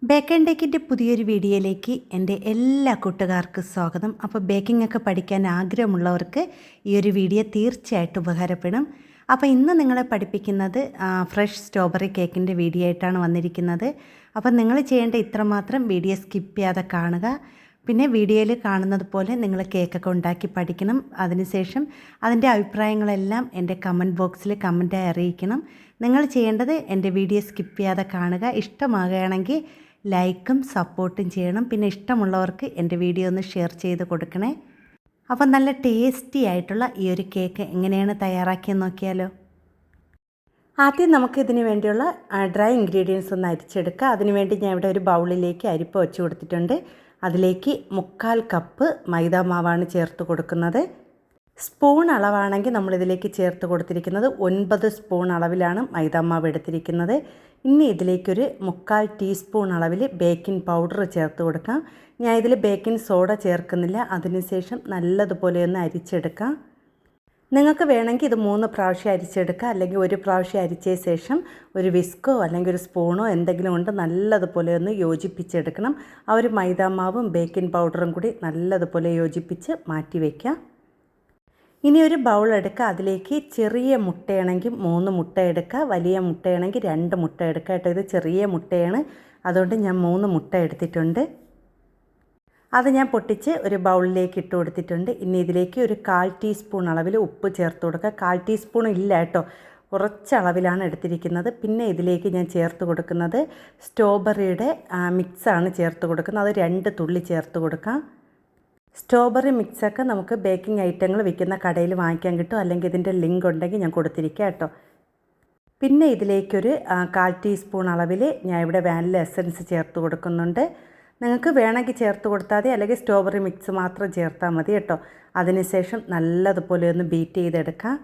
Bake and ടേക്കിൻ്റെ പുതിയൊരു വീഡിയോയിലേക്ക് എൻ്റെ എല്ലാ കൂട്ടുകാർക്കും സ്വാഗതം. അപ്പോൾ ബേക്കിംഗ് ഒക്കെ പഠിക്കാൻ ആഗ്രഹമുള്ളവർക്ക് ഈ ഒരു വീഡിയോ തീർച്ചയായിട്ടും ഉപകാരപ്പെടും. അപ്പോൾ ഇന്ന് നിങ്ങളെ പഠിപ്പിക്കുന്നത് ഫ്രഷ് സ്ട്രോബെറി കേക്കിൻ്റെ വീഡിയോ ആയിട്ടാണ് വന്നിരിക്കുന്നത്. അപ്പോൾ നിങ്ങൾ ചെയ്യേണ്ട ഇത്രമാത്രം വീഡിയോ സ്കിപ്പ് ചെയ്യാതെ കാണുക. പിന്നെ വീഡിയോയിൽ കാണുന്നത് പോലെ നിങ്ങൾ കേക്കൊക്കെ ഉണ്ടാക്കി പഠിക്കണം. അതിനുശേഷം അതിൻ്റെ അഭിപ്രായങ്ങളെല്ലാം എൻ്റെ കമൻറ്റ് ബോക്സിൽ കമൻറ്റായി അറിയിക്കണം. നിങ്ങൾ ചെയ്യേണ്ടത് എൻ്റെ വീഡിയോ സ്കിപ്പ് ചെയ്യാതെ കാണുക. ഇഷ്ടമാകുകയാണെങ്കിൽ ലൈക്കും സപ്പോർട്ടും ചെയ്യണം. പിന്നെ ഇഷ്ടമുള്ളവർക്ക് എൻ്റെ വീഡിയോ ഒന്ന് ഷെയർ ചെയ്ത് കൊടുക്കണേ. അപ്പം നല്ല ടേസ്റ്റി ആയിട്ടുള്ള ഈ ഒരു കേക്ക് എങ്ങനെയാണ് തയ്യാറാക്കിയെന്ന് നോക്കിയാലോ. ആദ്യം നമുക്ക് ഇതിന് വേണ്ടിയുള്ള ഡ്രൈ ഇൻഗ്രീഡിയൻസ് ഒന്ന് അരിച്ചെടുക്കുക. അതിനുവേണ്ടി ഞാൻ ഇവിടെ ഒരു ബൗളിലേക്ക് അരിപ്പ വെച്ച് കൊടുത്തിട്ടുണ്ട്. അതിലേക്ക് 1/4 കപ്പ് മൈദാ മാവാണ് ചേർത്ത് കൊടുക്കുന്നത്. സ്പൂൺ അളവാണെങ്കിൽ നമ്മളിതിലേക്ക് ചേർത്ത് കൊടുത്തിരിക്കുന്നത് 9 സ്പൂൺ അളവിലാണ് മൈദാമാവ് എടുത്തിരിക്കുന്നത്. ഇനി ഇതിലേക്കൊരു 1/4 ടീസ്പൂൺ അളവിൽ ബേക്കിംഗ് പൗഡർ ചേർത്ത് കൊടുക്കാം. ഞാൻ ഇതിൽ ബേക്കിംഗ് സോഡ ചേർക്കുന്നില്ല. അതിനുശേഷം നല്ലതുപോലെ ഒന്ന് അരിച്ചെടുക്കാം. നിങ്ങൾക്ക് വേണമെങ്കിൽ ഇത് 3 പ്രാവശ്യം അരിച്ചെടുക്കുക, അല്ലെങ്കിൽ ഒരു പ്രാവശ്യം അരിച്ച ശേഷം ഒരു വിസ്കോ അല്ലെങ്കിൽ ഒരു സ്പൂണോ എന്തെങ്കിലും കൊണ്ട് നല്ലതുപോലെ ഒന്ന് യോജിപ്പിച്ചെടുക്കണം. ആ ഒരു മൈദാമാവും ബേക്കിംഗ് പൗഡറും കൂടി നല്ലതുപോലെ യോജിപ്പിച്ച് മാറ്റി വയ്ക്കാം. ഇനി ഒരു ബൗൾ എടുക്കുക. അതിലേക്ക് ചെറിയ മുട്ടയാണെങ്കിൽ 3 മുട്ട എടുക്കുക, വലിയ മുട്ടയാണെങ്കിൽ 2 മുട്ട എടുക്കുക കേട്ടോ. ഇത് ചെറിയ മുട്ടയാണ്, അതുകൊണ്ട് ഞാൻ 3 മുട്ട എടുത്തിട്ടുണ്ട്. അത് ഞാൻ പൊട്ടിച്ച് ഒരു ബൗളിലേക്ക് ഇട്ട് കൊടുത്തിട്ടുണ്ട്. ഇനി ഇതിലേക്ക് ഒരു 1/4 ടീസ്പൂൺ അളവിൽ ഉപ്പ് ചേർത്ത് കൊടുക്കുക. 1/4 ടീസ്പൂൺ ഇല്ല കേട്ടോ, കുറച്ച് അളവിലാണ് എടുത്തിരിക്കുന്നത്. പിന്നെ ഇതിലേക്ക് ഞാൻ ചേർത്ത് കൊടുക്കുന്നത് സ്ട്രോബെറിയുടെ മിക്സാണ് ചേർത്ത് കൊടുക്കുന്നത്. അത് 2 തുള്ളി ചേർത്ത് കൊടുക്കാം. സ്ട്രോബെറി മിക്സൊക്കെ നമുക്ക് ബേക്കിംഗ് ഐറ്റങ്ങൾ വിൽക്കുന്ന കടയിൽ വാങ്ങിക്കാൻ കിട്ടും, അല്ലെങ്കിൽ ഇതിൻ്റെ ലിങ്ക് ഉണ്ടെങ്കിൽ ഞാൻ കൊടുത്തിരിക്കാം കേട്ടോ. പിന്നെ ഇതിലേക്കൊരു 1/4 ടീസ്പൂൺ അളവിൽ ഞാൻ ഇവിടെ വാനില എസൻസ് ചേർത്ത് കൊടുക്കുന്നുണ്ട്. നിങ്ങൾക്ക് വേണമെങ്കിൽ ചേർത്ത് കൊടുത്താൽ മതി, അല്ലെങ്കിൽ സ്ട്രോബെറി മിക്സ് മാത്രം ചേർത്താൽ മതി കേട്ടോ. അതിനുശേഷം നല്ലതുപോലെ ഒന്ന് ബീറ്റ് ചെയ്തെടുക്കാം.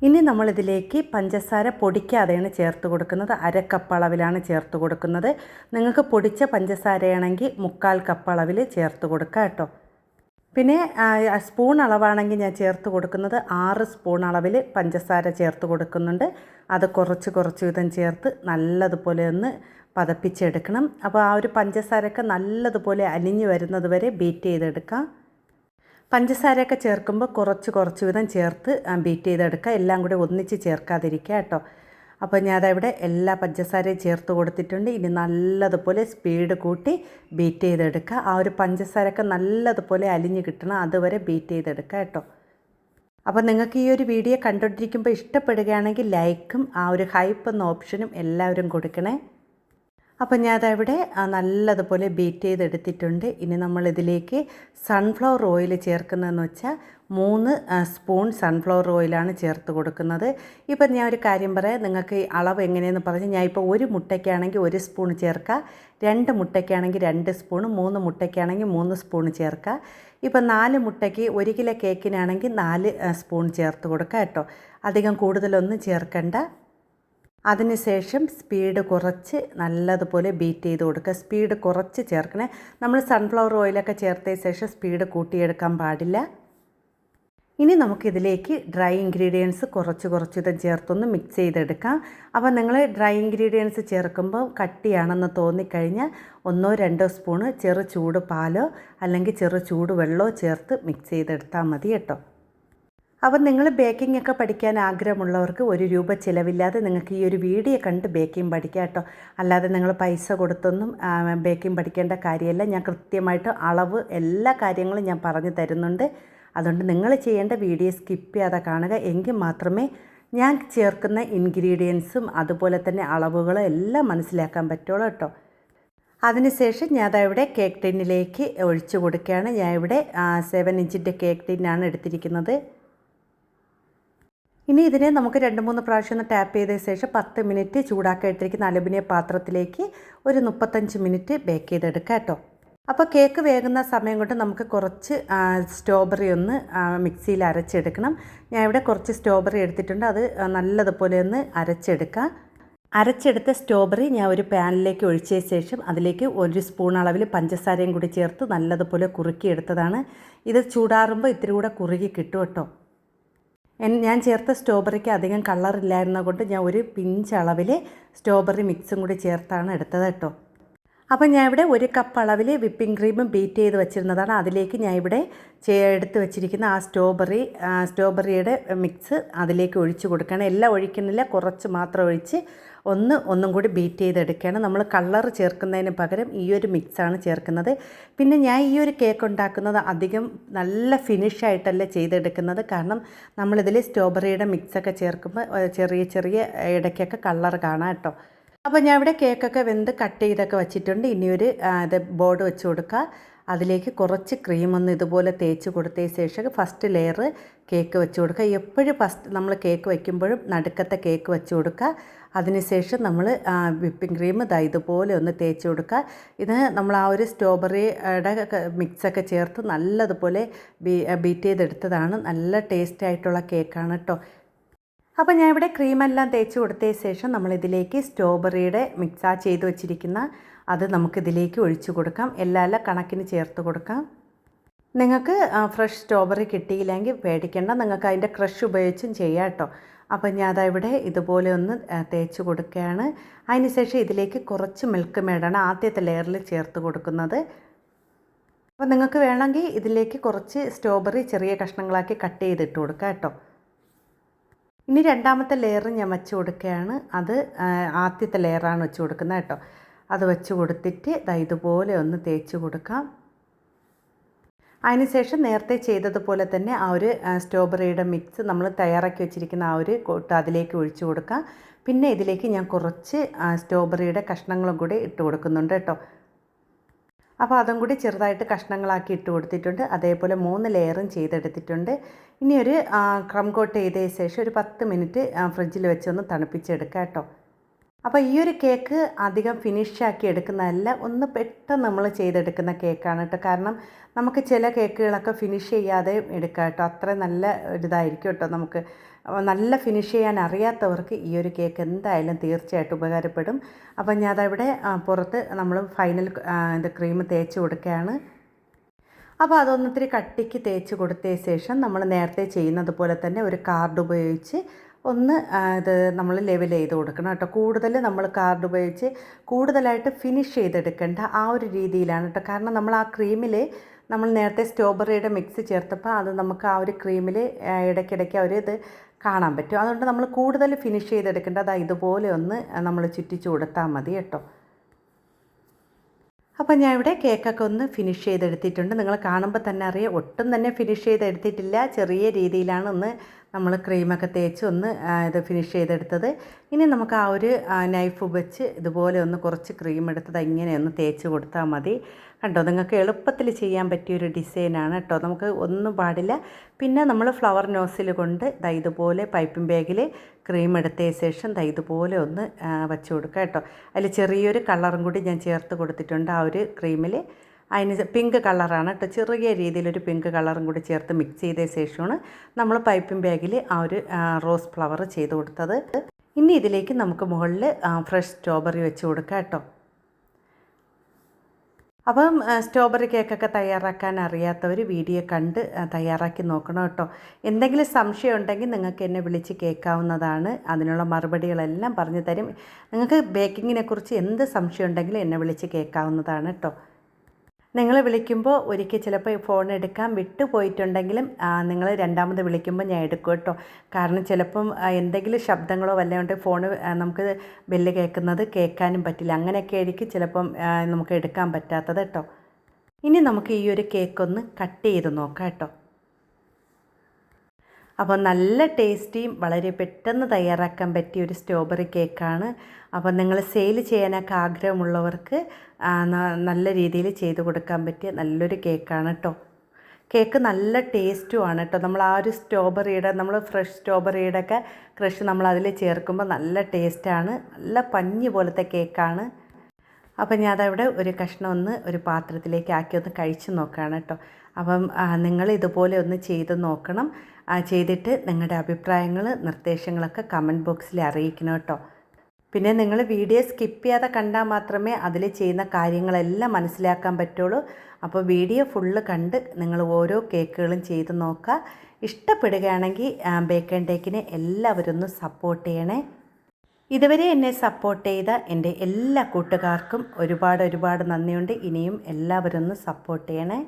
ഇനി നമ്മളിതിലേക്ക് പഞ്ചസാര പൊടിക്കാതെയാണ് ചേർത്ത് കൊടുക്കുന്നത്. 1/2 കപ്പ് അളവിലാണ് ചേർത്ത് കൊടുക്കുന്നത്. നിങ്ങൾക്ക് പൊടിച്ച പഞ്ചസാരയാണെങ്കിൽ 1/4 കപ്പ് അളവിൽ ചേർത്ത് കൊടുക്കാം കേട്ടോ. പിന്നെ സ്പൂൺ അളവാണെങ്കിൽ ഞാൻ ചേർത്ത് കൊടുക്കുന്നത് 6 സ്പൂൺ അളവിൽ പഞ്ചസാര ചേർത്ത് കൊടുക്കുന്നുണ്ട്. അത് കുറച്ച് വീതം ചേർത്ത് നല്ലതുപോലെ ഒന്ന് പതപ്പിച്ചെടുക്കണം. അപ്പോൾ ആ ഒരു പഞ്ചസാരയൊക്കെ നല്ലതുപോലെ അലിഞ്ഞ് വരുന്നത് വരെ ബീറ്റ് ചെയ്തെടുക്കാം. പഞ്ചസാരയൊക്കെ ചേർക്കുമ്പോൾ കുറച്ച് വീതം ചേർത്ത് ബീറ്റ് ചെയ്തെടുക്കുക. എല്ലാം കൂടി ഒന്നിച്ച് ചേർക്കാതിരിക്കുക കേട്ടോ. അപ്പോൾ ഞാൻ അതവിടെ എല്ലാ പഞ്ചസാരയും ചേർത്ത് കൊടുത്തിട്ടുണ്ട്. ഇനി നല്ലതുപോലെ സ്പീഡ് കൂട്ടി ബീറ്റ് ചെയ്തെടുക്കുക. ആ ഒരു പഞ്ചസാരയൊക്കെ നല്ലതുപോലെ അലിഞ്ഞ് കിട്ടണം, അതുവരെ ബീറ്റ് ചെയ്തെടുക്കുക കേട്ടോ. അപ്പോൾ നിങ്ങൾക്ക് ഈ ഒരു വീഡിയോ കണ്ടുകൊണ്ടിരിക്കുമ്പോൾ ഇഷ്ടപ്പെടുകയാണെങ്കിൽ ലൈക്കും ആ ഒരു ഹൈപ്പ് എന്ന ഓപ്ഷനും എല്ലാവരും കൊടുക്കണേ. അപ്പോൾ ഞാൻ അതവിടെ നല്ലതുപോലെ ബീറ്റ് ചെയ്തെടുത്തിട്ടുണ്ട്. ഇനി നമ്മളിതിലേക്ക് സൺഫ്ലവർ ഓയിൽ ചേർക്കുന്നതെന്ന് വെച്ചാൽ 3 സ്പൂൺ സൺഫ്ലവർ ഓയിലാണ് ചേർത്ത് കൊടുക്കുന്നത്. ഇപ്പം ഞാൻ ഒരു കാര്യം പറയാം, നിങ്ങൾക്ക് അളവ് എങ്ങനെയെന്ന് പറഞ്ഞ് ഞാൻ ഇപ്പോൾ 1 മുട്ടയ്ക്കാണെങ്കിൽ 1 സ്പൂൺ ചേർക്കുക, 2 മുട്ടയ്ക്കാണെങ്കിൽ 2 സ്പൂൺ, 3 മുട്ടയ്ക്കാണെങ്കിൽ 3 സ്പൂൺ ചേർക്കുക. ഇപ്പം 4 മുട്ടയ്ക്ക് 1 കിലോ കേക്കിനാണെങ്കിൽ 4 സ്പൂൺ ചേർത്ത് കൊടുക്കുക കേട്ടോ. അധികം കൂടുതലൊന്നും ചേർക്കണ്ട. അതിനുശേഷം സ്പീഡ് കുറച്ച് നല്ലതുപോലെ ബീറ്റ് ചെയ്ത് കൊടുക്കുക. സ്പീഡ് കുറച്ച് ചേർക്കണേ. നമ്മൾ സൺഫ്ലവർ ഓയിലൊക്കെ ചേർത്തതിന് ശേഷം സ്പീഡ് കൂട്ടിയെടുക്കാൻ പാടില്ല. ഇനി നമുക്കിതിലേക്ക് ഡ്രൈ ഇൻഗ്രീഡിയൻസ് കുറച്ച് ഇതും ചേർത്തൊന്ന് മിക്സ് ചെയ്തെടുക്കാം. അപ്പോൾ നിങ്ങൾ ഡ്രൈ ഇൻഗ്രീഡിയൻസ് ചേർക്കുമ്പോൾ കട്ടിയാണെന്ന് തോന്നിക്കഴിഞ്ഞാൽ 1-2 സ്പൂണ് ചെറു ചൂട് പാലോ അല്ലെങ്കിൽ ചെറു ചൂട് വെള്ളമോ ചേർത്ത് മിക്സ് ചെയ്തെടുത്താൽ മതി കേട്ടോ. അപ്പം നിങ്ങൾ ബേക്കിംഗ് ഒക്കെ പഠിക്കാൻ ആഗ്രഹമുള്ളവർക്ക് 1 രൂപ ചിലവില്ലാതെ നിങ്ങൾക്ക് ഈ ഒരു വീഡിയോ കണ്ട് ബേക്കിംഗ് പഠിക്കാം കേട്ടോ. അല്ലാതെ നിങ്ങൾ പൈസ കൊടുത്തൊന്നും ബേക്കിംഗ് പഠിക്കേണ്ട കാര്യമല്ല. ഞാൻ കൃത്യമായിട്ട് അളവ് എല്ലാ കാര്യങ്ങളും ഞാൻ പറഞ്ഞു തരുന്നുണ്ട്. അതുകൊണ്ട് നിങ്ങൾ ചെയ്യേണ്ട വീഡിയോ സ്കിപ്പ് ചെയ്യാതെ കാണുക. എങ്കിൽ മാത്രമേ ഞാൻ ചേർക്കുന്ന ഇൻഗ്രീഡിയൻസും അതുപോലെ തന്നെ അളവുകളും എല്ലാം മനസ്സിലാക്കാൻ പറ്റുള്ളൂ കേട്ടോ. അതിനുശേഷം ഞാൻ അതവിടെ കേക്ക് ടിന്നിലേക്ക് ഒഴിച്ചു കൊടുക്കുകയാണ്. ഞാൻ ഇവിടെ 7 ഇഞ്ചിൻ്റെ കേക്ക് ടിന്നാണ് എടുത്തിരിക്കുന്നത്. ഇനി ഇതിനെ നമുക്ക് 2-3 പ്രാവശ്യം ഒന്ന് ടാപ്പ് ചെയ്ത ശേഷം 10 മിനിറ്റ് ചൂടാക്കി ഇട്ടിരിക്കുന്ന അലുമിനിയം പാത്രത്തിലേക്ക് ഒരു 35 മിനിറ്റ് ബേക്ക് ചെയ്തെടുക്കാം കേട്ടോ. അപ്പോൾ കേക്ക് വേകുന്ന സമയം കൊണ്ട് നമുക്ക് കുറച്ച് സ്ട്രോബെറി ഒന്ന് മിക്സിയിൽ അരച്ചെടുക്കണം. ഞാൻ ഇവിടെ കുറച്ച് സ്ട്രോബെറി എടുത്തിട്ടുണ്ട്. അത് നല്ലതുപോലെ ഒന്ന് അരച്ചെടുക്കാം. അരച്ചെടുത്ത സ്ട്രോബെറി ഞാൻ ഒരു പാനിലേക്ക് ഒഴിച്ച ശേഷം അതിലേക്ക് 1 സ്പൂൺ അളവിൽ പഞ്ചസാരയും കൂടി ചേർത്ത് നല്ലതുപോലെ കുറുക്കിയെടുത്തതാണ്. ഇത് ചൂടാറുമ്പോൾ ഇത്തിരി കൂടെ കുറുകി കിട്ടും കേട്ടോ. ഞാൻ ചേർത്ത സ്ട്രോബെറിക്ക് അധികം കളറില്ലായിരുന്നത് കൊണ്ട് ഞാൻ ഒരു പിഞ്ച് അളവിൽ സ്ട്രോബെറി മിക്സും കൂടി ചേർത്താണ് എടുത്തത് കേട്ടോ. അപ്പോൾ ഞാൻ ഇവിടെ 1 കപ്പ് അളവിൽ വിപ്പിംഗ് ക്രീമും ബീറ്റ് ചെയ്ത് വെച്ചിരുന്നതാണ്. അതിലേക്ക് ഞാൻ ഇവിടെ എടുത്ത് വെച്ചിരിക്കുന്ന ആ സ്ട്രോബെറിയുടെ മിക്സ് അതിലേക്ക് ഒഴിച്ച് കൊടുക്കണം. എല്ലാം ഒഴിക്കുന്നില്ല, കുറച്ച് മാത്രം ഒഴിച്ച് ഒന്നും കൂടി ബീറ്റ് ചെയ്തെടുക്കുകയാണ്. നമ്മൾ കളർ ചേർക്കുന്നതിന് പകരം ഈ ഒരു മിക്സാണ് ചേർക്കുന്നത്. പിന്നെ ഞാൻ ഈ ഒരു കേക്ക് ഉണ്ടാക്കുന്നത് അധികം നല്ല ഫിനിഷായിട്ടല്ല ചെയ്തെടുക്കുന്നത്. കാരണം നമ്മളിതിൽ സ്ട്രോബെറിയുടെ മിക്സൊക്കെ ചേർക്കുമ്പോൾ ചെറിയ ഇടയ്ക്കൊക്കെ കളർ കാണാം കേട്ടോ. അപ്പോൾ ഞാൻ ഇവിടെ കേക്കൊക്കെ വെന്ത് കട്ട് ചെയ്തൊക്കെ വെച്ചിട്ടുണ്ട്. ഇനിയൊരു ബോർഡ് വെച്ച് കൊടുക്കുക. അതിലേക്ക് കുറച്ച് ക്രീമൊന്ന് ഇതുപോലെ തേച്ച് കൊടുത്തതിന് ശേഷം ഫസ്റ്റ് ലെയർ കേക്ക് വെച്ച് കൊടുക്കുക. എപ്പോഴും ഫസ്റ്റ് നമ്മൾ കേക്ക് വയ്ക്കുമ്പോഴും നടുക്കത്തെ കേക്ക് വെച്ച് കൊടുക്കുക. അതിനുശേഷം നമ്മൾ വിപ്പിംഗ് ക്രീം ഇതുപോലെ ഒന്ന് തേച്ച് കൊടുക്കുക. ഇത് നമ്മൾ ആ ഒരു സ്ട്രോബെറിയുടെ മിക്സൊക്കെ ചേർത്ത് നല്ലതുപോലെ ബീറ്റ് ചെയ്തെടുത്തതാണ്. നല്ല ടേസ്റ്റ് ആയിട്ടുള്ള കേക്കാണ് കേട്ടോ. അപ്പോൾ ഞാൻ ഇവിടെ ക്രീമെല്ലാം തേച്ച് കൊടുത്തതിന് ശേഷം നമ്മളിതിലേക്ക് സ്ട്രോബെറിയുടെ മിക്സ് ചെയ്ത് വെച്ചിരിക്കുന്ന അത് നമുക്കിതിലേക്ക് ഒഴിച്ച് കൊടുക്കാം. എല്ലാം കണക്കിന് ചേർത്ത് കൊടുക്കാം. നിങ്ങൾക്ക് ഫ്രഷ് സ്ട്രോബെറി കിട്ടിയില്ലെങ്കിൽ പേടിക്കേണ്ട, നിങ്ങൾക്ക് അതിൻ്റെ ക്രഷ് ഉപയോഗിച്ചും ചെയ്യാം കേട്ടോ. അപ്പോൾ ഞാൻ ഇവിടെ ഇതുപോലെ ഒന്ന് തേച്ച് കൊടുക്കുകയാണ്. അതിനുശേഷം ഇതിലേക്ക് കുറച്ച് മിൽക്ക് മേഡാണ് ആദ്യത്തെ ലെയറിൽ ചേർത്ത് കൊടുക്കുന്നത്. അപ്പോൾ നിങ്ങൾക്ക് വേണമെങ്കിൽ ഇതിലേക്ക് കുറച്ച് സ്ട്രോബെറി ചെറിയ കഷ്ണങ്ങളാക്കി കട്ട് ചെയ്തിട്ട് കൊടുക്കാം കേട്ടോ. ഇനി രണ്ടാമത്തെ ലെയർ ഞാൻ വെച്ച് കൊടുക്കുകയാണ്. അത് ആദ്യത്തെ ലെയറാണ് വെച്ച് കൊടുക്കുന്നത് കേട്ടോ. അത് വെച്ച് കൊടുത്തിട്ട് ഇതുപോലെ ഒന്ന് തേച്ച് കൊടുക്കാം. അതിനുശേഷം നേരത്തെ ചെയ്തതുപോലെ തന്നെ ആ ഒരു സ്ട്രോബെറിയുടെ മിക്സ് നമ്മൾ തയ്യാറാക്കി വെച്ചിരിക്കുന്ന ആ ഒരു കൂട്ട് അതിലേക്ക് ഒഴിച്ച് കൊടുക്കാം. പിന്നെ ഇതിലേക്ക് ഞാൻ കുറച്ച് സ്ട്രോബെറിയുടെ കഷ്ണങ്ങളും കൂടി ഇട്ട് കൊടുക്കുന്നുണ്ട് കേട്ടോ. അപ്പോൾ അതും കൂടി ചെറുതായിട്ട് കഷ്ണങ്ങളാക്കി ഇട്ട് കൊടുത്തിട്ടുണ്ട്. അതേപോലെ 3 ലെയറും ചെയ്തെടുത്തിട്ടുണ്ട്. ഇനി ഒരു ക്രം കോട്ട് ചെയ്തതിന് ശേഷം ഒരു 10 മിനിറ്റ് ഫ്രിഡ്ജിൽ വെച്ചൊന്ന് തണുപ്പിച്ചെടുക്കാം കേട്ടോ. അപ്പോൾ ഈ ഒരു കേക്ക് അധികം ഫിനിഷാക്കി എടുക്കുന്നതല്ല, ഒന്ന് പെട്ടെന്ന് നമ്മൾ ചെയ്തെടുക്കുന്ന കേക്കാണ് കേട്ടോ. കാരണം നമുക്ക് ചില കേക്കുകളൊക്കെ ഫിനിഷ് ചെയ്യാതെ എടുക്കാം കേട്ടോ. അത്ര നല്ല ഒരിതായിരിക്കും കേട്ടോ. നമുക്ക് നല്ല ഫിനിഷ് ചെയ്യാൻ അറിയാത്തവർക്ക് ഈ ഒരു കേക്ക് എന്തായാലും തീർച്ചയായിട്ടും ഉപകാരപ്പെടും. അപ്പം ഞാൻ അതവിടെ പുറത്ത് നമ്മൾ ഫൈനൽ ക്രീം തേച്ച് കൊടുക്കുകയാണ്. അപ്പോൾ അതൊന്നിത്തിരി കട്ടിക്ക് തേച്ച് കൊടുത്തതിന് ശേഷം നമ്മൾ നേരത്തെ ചെയ്യുന്നത് പോലെ തന്നെ ഒരു കാർഡ് ഉപയോഗിച്ച് ഒന്ന് ഇത് നമ്മൾ ലെവൽ ചെയ്ത് കൊടുക്കണം കേട്ടോ. കൂടുതൽ നമ്മൾ കാർഡ് ഉപയോഗിച്ച് കൂടുതലായിട്ട് ഫിനിഷ് ചെയ്തെടുക്കേണ്ട ആ ഒരു രീതിയിലാണ് കേട്ടോ. കാരണം നമ്മൾ ആ ക്രീമിൽ നമ്മൾ നേരത്തെ സ്ട്രോബെറിയുടെ മിക്സ് ചേർത്തപ്പോൾ അത് നമുക്ക് ആ ഒരു ക്രീമിൽ ഇടയ്ക്കിടയ്ക്ക് ഒരു ഇത് കാണാൻ പറ്റും. അതുകൊണ്ട് നമ്മൾ കൂടുതൽ ഫിനിഷ് ചെയ്തെടുക്കേണ്ടത് ഇതുപോലെ ഒന്ന് നമ്മൾ ചുറ്റിച്ച് കൊടുത്താൽ മതി കേട്ടോ. അപ്പോൾ ഞാൻ ഇവിടെ കേക്കൊക്കെ ഒന്ന് ഫിനിഷ് ചെയ്തെടുത്തിട്ടുണ്ട്. നിങ്ങൾ കാണുമ്പോൾ തന്നെ അറിയാം, ഒട്ടും തന്നെ ഫിനിഷ് ചെയ്തെടുത്തിട്ടില്ല. ചെറിയ രീതിയിലാണ് ഒന്ന് നമ്മൾ ക്രീമൊക്കെ തേച്ച് ഒന്ന് ഇത് ഫിനിഷ് ചെയ്തെടുത്തത്. ഇനി നമുക്ക് ആ ഒരു നൈഫ് വെച്ച് ഇതുപോലെ ഒന്ന് കുറച്ച് ക്രീം എടുത്തത് ഇങ്ങനെ ഒന്ന് തേച്ച് കൊടുത്താൽ മതി കണ്ടോ. നിങ്ങൾക്ക് എളുപ്പത്തിൽ ചെയ്യാൻ പറ്റിയൊരു ഡിസൈനാണ് കേട്ടോ. നമുക്ക് ഒന്നും പാടില്ല. പിന്നെ നമ്മൾ ഫ്ലവർ നോസിൽ കൊണ്ട് ഇതുപോലെ പൈപ്പിംഗ് ബാഗിൽ ക്രീം എടുത്തതിന് ശേഷം ഇതുപോലെ ഒന്ന് വെച്ച് കൊടുക്കുക കേട്ടോ. അതിൽ ചെറിയൊരു കളറും കൂടി ഞാൻ ചേർത്ത് കൊടുത്തിട്ടുണ്ട് ആ ഒരു ക്രീമിൽ. അതിന് പിങ്ക് കളറാണ് കേട്ടോ. ചെറിയ രീതിയിലൊരു പിങ്ക് കളറും കൂടി ചേർത്ത് മിക്സ് ചെയ്തതിന് ശേഷമാണ് നമ്മൾ പൈപ്പിംഗ് ബാഗിൽ ആ ഒരു റോസ് ഫ്ലവർ ചെയ്ത് കൊടുത്തത്. ഇനി ഇതിലേക്ക് നമുക്ക് മുകളിൽ ഫ്രഷ് സ്ട്രോബെറി വെച്ച് കൊടുക്കാം കേട്ടോ. അപ്പം സ്ട്രോബെറി കേക്കൊക്കെ തയ്യാറാക്കാൻ അറിയാത്തവർ വീഡിയോ കണ്ട് തയ്യാറാക്കി നോക്കണം കേട്ടോ. എന്തെങ്കിലും സംശയം ഉണ്ടെങ്കിൽ നിങ്ങൾക്ക് എന്നെ വിളിച്ച് കേൾക്കാവുന്നതാണ്. അതിനുള്ള മറുപടികളെല്ലാം പറഞ്ഞു തരും. നിങ്ങൾക്ക് ബേക്കിങ്ങിനെ കുറിച്ച് എന്ത് സംശയം ഉണ്ടെങ്കിലും എന്നെ വിളിച്ച് കേൾക്കാവുന്നതാണ് കേട്ടോ. നിങ്ങൾ വിളിക്കുമ്പോൾ ഒരിക്കൽ ചിലപ്പോൾ ഫോൺ എടുക്കാൻ വിട്ടു പോയിട്ടുണ്ടെങ്കിലും നിങ്ങൾ രണ്ടാമത് വിളിക്കുമ്പോൾ ഞാൻ എടുക്കും കേട്ടോ. കാരണം ചിലപ്പം എന്തെങ്കിലും ശബ്ദങ്ങളോ വല്ലതും ഉണ്ടെങ്കിൽ ഫോൺ നമുക്ക് ബെല്ല് കേൾക്കാനും പറ്റില്ല. അങ്ങനെയൊക്കെ ആയിരിക്കും ചിലപ്പം നമുക്ക് എടുക്കാൻ പറ്റാത്തത് കേട്ടോ. ഇനി നമുക്ക് ഈ ഒരു കേക്കൊന്ന് കട്ട് ചെയ്ത് നോക്കാം കേട്ടോ. അപ്പോൾ നല്ല ടേസ്റ്റിയും വളരെ പെട്ടെന്ന് തയ്യാറാക്കാൻ പറ്റിയ ഒരു സ്ട്രോബെറി കേക്കാണ്. അപ്പോൾ നിങ്ങൾ സെയിൽ ചെയ്യാനൊക്കെ ആഗ്രഹമുള്ളവർക്ക് നല്ല രീതിയിൽ ചെയ്ത് കൊടുക്കാൻ പറ്റിയ നല്ലൊരു കേക്കാണ് കേട്ടോ. കേക്ക് നല്ല ടേസ്റ്റുമാണ് കേട്ടോ. നമ്മൾ ആ ഒരു സ്ട്രോബെറിയുടെ നമ്മൾ ഫ്രഷ് സ്ട്രോബെറിയുടെ ഒക്കെ ക്രഷ് നമ്മൾ അതിൽ ചേർക്കുമ്പോൾ നല്ല ടേസ്റ്റാണ്. നല്ല പഞ്ഞി പോലത്തെ കേക്കാണ്. അപ്പം ഞാൻ അതവിടെ ഒരു കഷ്ണം ഒന്ന് ഒരു പാത്രത്തിലേക്ക് ആക്കി ഒന്ന് കഴിച്ച് നോക്കുകയാണ് കേട്ടോ. അപ്പം നിങ്ങൾ ഇതുപോലെ ഒന്ന് ചെയ്ത് നോക്കണം. ചെയ്തിട്ട് നിങ്ങളുടെ അഭിപ്രായങ്ങൾ നിർദ്ദേശങ്ങളൊക്കെ കമൻറ്റ് ബോക്സിൽ അറിയിക്കണം കേട്ടോ. പിന്നെ നിങ്ങൾ വീഡിയോ സ്കിപ്പ് ചെയ്യാതെ കണ്ടാൽ മാത്രമേ അതിൽ ചെയ്യുന്ന കാര്യങ്ങളെല്ലാം മനസ്സിലാക്കാൻ പറ്റുള്ളൂ. അപ്പോൾ വീഡിയോ ഫുള്ള് കണ്ട് നിങ്ങൾ ഓരോ കേക്കുകളും ചെയ്ത് നോക്കുക. ഇഷ്ടപ്പെടുകയാണെങ്കിൽ ബേക്ക് ആൻഡ് ടേക്കിനെ എല്ലാവരും ഒന്ന് സപ്പോർട്ട് ചെയ്യണേ. ഇതുവരെ എന്നെ സപ്പോർട്ട് ചെയ്ത എൻ്റെ എല്ലാ കൂട്ടുകാർക്കും ഒരുപാട് നന്ദിയുണ്ട്. ഇനിയും എല്ലാവരും ഒന്ന് സപ്പോർട്ട് ചെയ്യണേ.